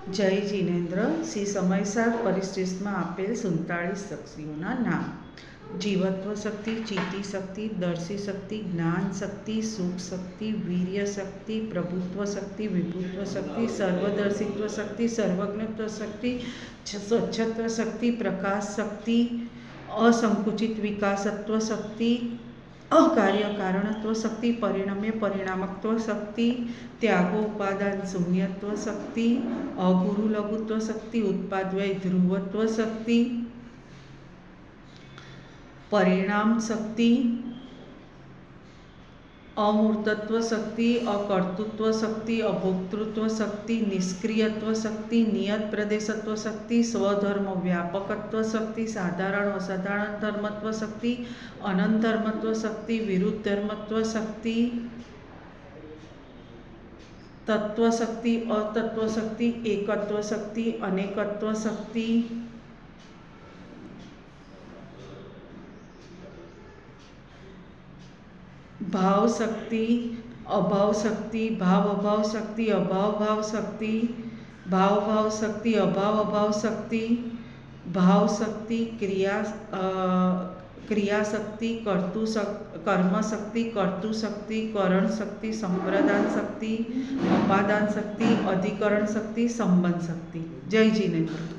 જય જીનેન્દ્ર. શ્રી સમયસાર પરિશિષ્ટમાં આપેલ 47 શક્તિઓના નામ: જીવત્વ શક્તિ, ચિતિ શક્તિ, દર્શી શક્તિ, જ્ઞાન શક્તિ, સુખ શક્તિ, વીર્ય શક્તિ, પ્રભુત્વ શક્તિ, વિભુત્વ શક્તિ, સર્વદર્શિત્વ શક્તિ, સર્વજ્ઞત્વ શક્તિ, સ્વચ્છત્વ શક્તિ, પ્રકાશ શક્તિ, અસંકુચિત વિકાસત્વ શક્તિ, અકાર્ય કારણત્વ શક્તિ, પરિણમ્ય પરિણામકત્વ શક્તિ, ત્યાગો ઉપાદાન શૂન્યત્વ શક્તિ, અગુરુ લઘુત્વ શક્તિ, ઉત્પાદવય ધ્રુવત્વ શક્તિ, પરિણામ શક્તિ, અમૂર્તત્વ શક્તિ, અકર્તૃત્વ શક્તિ, અભોક્તૃત્વ શક્તિ, નિષ્ક્રિયત્વ શક્તિ, નિયત પ્રદેશત્વ શક્તિ, સ્વધર્મ વ્યાપકત્વ શક્તિ, સાધારણ અસાધારણ ધર્મત્વ શક્તિ, અનંત ધર્મત્વ શક્તિ, વિરુદ્ધ ધર્મત્વ શક્તિ, તત્વ શક્તિ, અતત્વ શક્તિ, એકત્વ શક્તિ, અનેકત્વ શક્તિ, ભાવ શક્તિ, અભાવ શક્તિ, ભાવ અભાવ શક્તિ, અભાવ ભાવ શક્તિ, ભાવ ભાવ શક્તિ, અભાવ અભાવ શક્તિ, ભાવ શક્તિ, ક્રિયા શક્તિ, કર્મ શક્તિ, કર્તુ શક્તિ, કરણ શક્તિ, સંપ્રદાન શક્તિ, અપાદાન શક્તિ, અધિકરણ શક્તિ, સંબંધ શક્તિ. જય જીનેન્દ્ર.